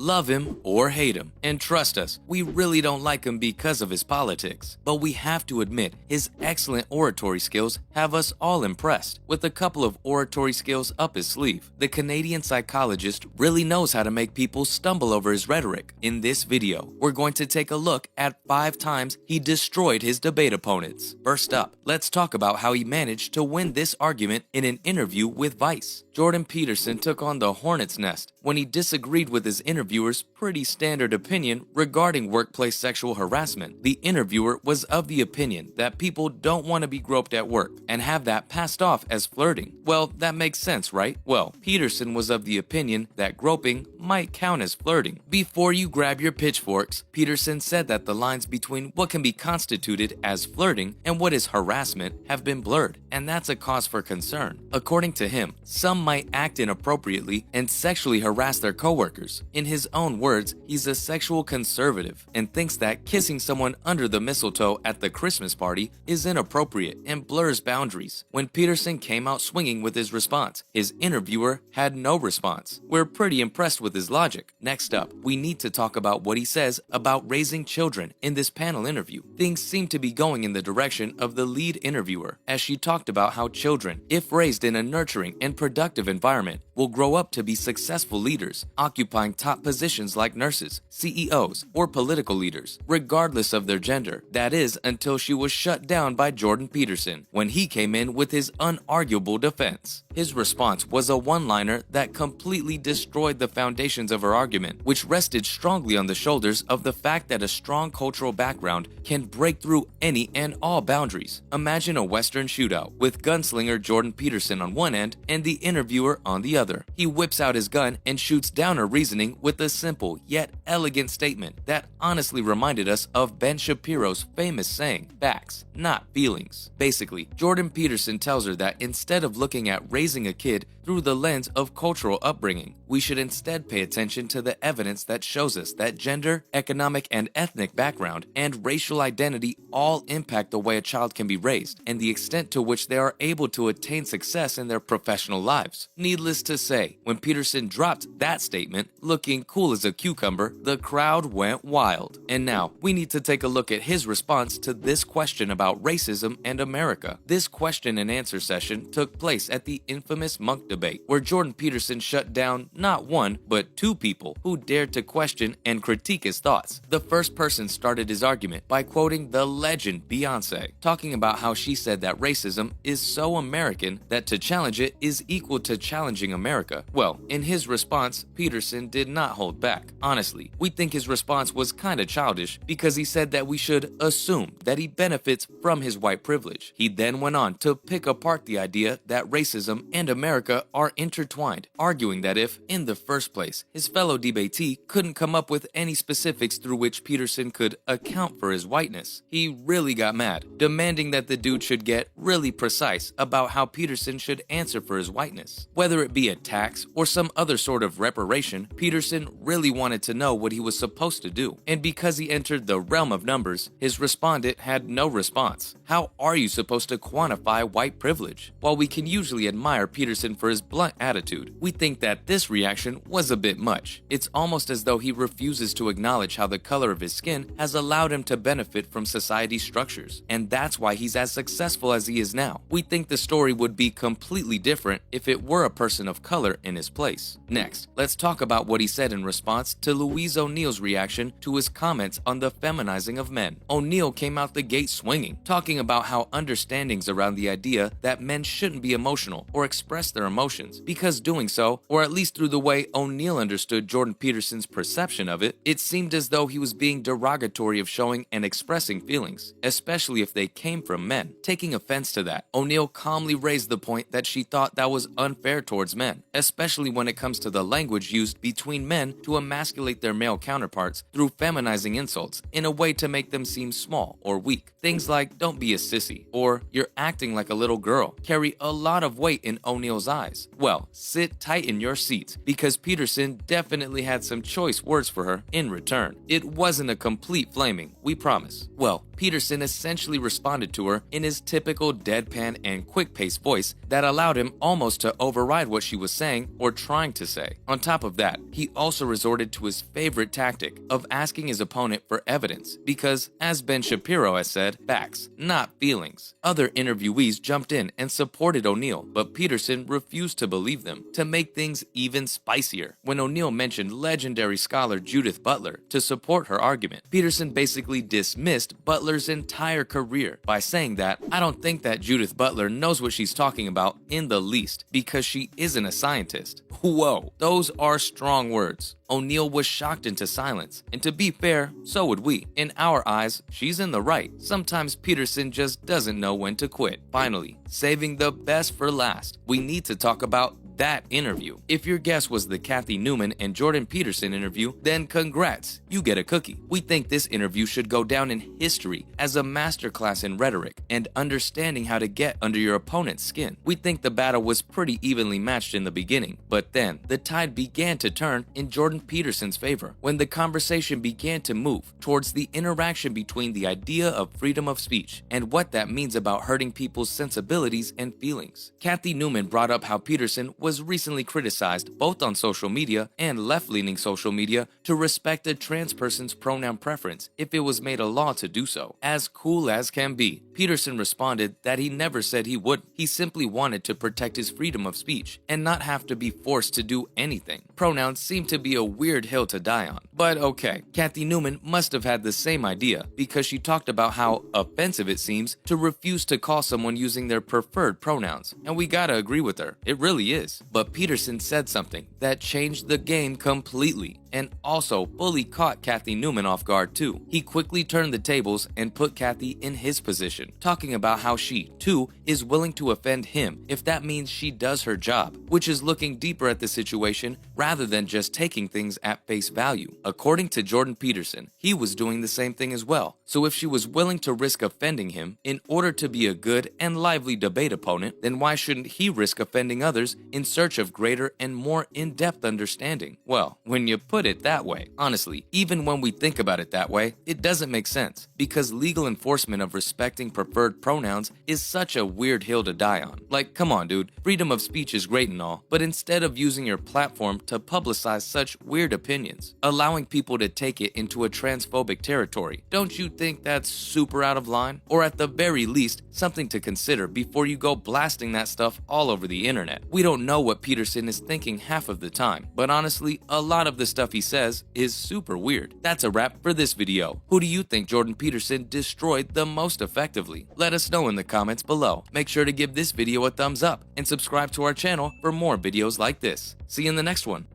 Love him or hate him. And trust us, we really don't like him because of his politics. But we have to admit, his excellent oratory skills have us all impressed. With a couple of oratory skills up his sleeve, the Canadian psychologist really knows how to make people stumble over his rhetoric. In this video, we're going to take a look at 5 times he destroyed his debate opponents. First up, let's talk about how he managed to win this argument in an interview with Vice. Jordan Peterson took on the hornet's nest when he disagreed with his interviewer's pretty standard opinion regarding workplace sexual harassment. The interviewer was of the opinion that people don't want to be groped at work and have that passed off as flirting. Well, that makes sense, right? Well, Peterson was of the opinion that groping might count as flirting. Before you grab your pitchforks, Peterson said that the lines between what can be constituted as flirting and what is harassment have been blurred, and that's a cause for concern. According to him, some might act inappropriately and sexually harass their coworkers. In his own words, he's a sexual conservative and thinks that kissing someone under the mistletoe at the Christmas party is inappropriate and blurs boundaries. When Peterson came out swinging with his response, his interviewer had no response. We're pretty impressed with his logic. Next up, we need to talk about what he says about raising children in this panel interview. Things seem to be going in the direction of the lead interviewer, as she talked about how children, if raised in a nurturing and productive environment, will grow up to be successful leaders, occupying top positions like nurses, CEOs, or political leaders, regardless of their gender. That is, until she was shut down by Jordan Peterson when he came in with his unarguable defense. His response was a one-liner that completely destroyed the foundations of her argument, which rested strongly on the shoulders of the fact that a strong cultural background can break through any and all boundaries. Imagine a Western shootout with gunslinger Jordan Peterson on one end and the interviewer on the other. He whips out his gun and shoots down her reasoning with a simple yet elegant statement that honestly reminded us of Ben Shapiro's famous saying, "Facts, not feelings." Basically, Jordan Peterson tells her that instead of looking at raising a kid through the lens of cultural upbringing, we should instead pay attention to the evidence that shows us that gender, economic and ethnic background, and racial identity all impact the way a child can be raised and the extent to which they are able to attain success in their professional lives. Needless to say, when Peterson dropped that statement, looking cool as a cucumber, the crowd went wild. And now, we need to take a look at his response to this question about racism and America. This question and answer session took place at the infamous Monk debate, where Jordan Peterson shut down not one, but 2 people who dared to question and critique his thoughts. The first person started his argument by quoting the legend Beyonce, talking about how she said that racism is so American that to challenge it is equal to challenging America. Well, in his response, Peterson did not hold back. Honestly, we think his response was kinda childish because he said that we should assume that he benefits from his white privilege. He then went on to pick apart the idea that racism and America are intertwined, arguing that if, in the first place, his fellow debatee couldn't come up with any specifics through which Peterson could account for his whiteness, he really got mad, demanding that the dude should get really precise about how Peterson should answer for his whiteness. Whether it be a tax or some other sort of reparation, Peterson really wanted to know what he was supposed to do. And because he entered the realm of numbers, his respondent had no response. How are you supposed to quantify white privilege? While we can usually admire Peterson for his blunt attitude, we think that this reaction was a bit much. It's almost as though he refuses to acknowledge how the color of his skin has allowed him to benefit from society's structures, and that's why he's as successful as he is now. We think the story would be completely different if it were a person of color in his place. Next, let's talk about what he said in response to Louise O'Neill's reaction to his comments on the feminizing of men. O'Neill came out the gate swinging, talking about how understandings around the idea that men shouldn't be emotional or express their emotions, because doing so, or at least through the way O'Neill understood Jordan Peterson's perception of it, it seemed as though he was being derogatory of showing and expressing feelings, especially if they came from men. Taking offense to that, O'Neill calmly raised the point that she thought that was unfair towards men, especially when it comes to the language used between men to emasculate their male counterparts through feminizing insults in a way to make them seem small or weak. Things like "don't be a sissy" or "you're acting like a little girl" carry a lot of weight in O'Neill's eyes. eyes. Well, sit tight in your seats because Peterson definitely had some choice words for her in return. It wasn't a complete flaming, we promise. Well, Peterson essentially responded to her in his typical deadpan and quick-paced voice that allowed him almost to override what she was saying or trying to say. On top of that, he also resorted to his favorite tactic of asking his opponent for evidence because, as Ben Shapiro has said, facts, not feelings. Other interviewees jumped in and supported O'Neill, but Peterson refused to believe them. To make things even spicier, when O'Neill mentioned legendary scholar Judith Butler to support her argument, Peterson basically dismissed Butler's entire career by saying that, "I don't think that Judith Butler knows what she's talking about in the least because she isn't a scientist." Whoa, those are strong words. O'Neill was shocked into silence, and to be fair, so would we. In our eyes, she's in the right. Sometimes Peterson just doesn't know when to quit. Finally, saving the best for last, we need to talk about that interview. If your guess was the Kathy Newman and Jordan Peterson interview, then congrats, you get a cookie. We think this interview should go down in history as a masterclass in rhetoric and understanding how to get under your opponent's skin. We think the battle was pretty evenly matched in the beginning, but then the tide began to turn in Jordan Peterson's favor when the conversation began to move towards the interaction between the idea of freedom of speech and what that means about hurting people's sensibilities and feelings. Kathy Newman brought up how Peterson was recently criticized both on social media and left-leaning social media to respect a trans person's pronoun preference if it was made a law to do so. As cool as can be, Peterson responded that he never said he would. He simply wanted to protect his freedom of speech and not have to be forced to do anything. Pronouns seem to be a weird hill to die on. But okay, Kathy Newman must have had the same idea because she talked about how offensive it seems to refuse to call someone using their preferred pronouns. And we gotta agree with her, it really is. But Peterson said something that changed the game completely and also fully caught Kathy Newman off guard too. He quickly turned the tables and put Kathy in his position, talking about how she, too, is willing to offend him if that means she does her job, which is looking deeper at the situation rather than just taking things at face value. According to Jordan Peterson, he was doing the same thing as well. So if she was willing to risk offending him in order to be a good and lively debate opponent, then why shouldn't he risk offending others in search of greater and more in-depth understanding? Well, when you put it that way, honestly, even when we think about it that way, it doesn't make sense because legal enforcement of respecting preferred pronouns is such a weird hill to die on. Like, come on, dude, freedom of speech is great and all, but instead of using your platform to publicize such weird opinions, allowing people to take it into a transphobic territory, don't you think that's super out of line? Or at the very least, something to consider before you go blasting that stuff all over the internet. We don't know what Peterson is thinking half of the time, but honestly, a lot of the stuff he says is super weird. That's a wrap for this video. Who do you think Jordan Peterson destroyed the most effectively? Let us know in the comments below. Make sure to give this video a thumbs up and subscribe to our channel for more videos like this. See you in the next one.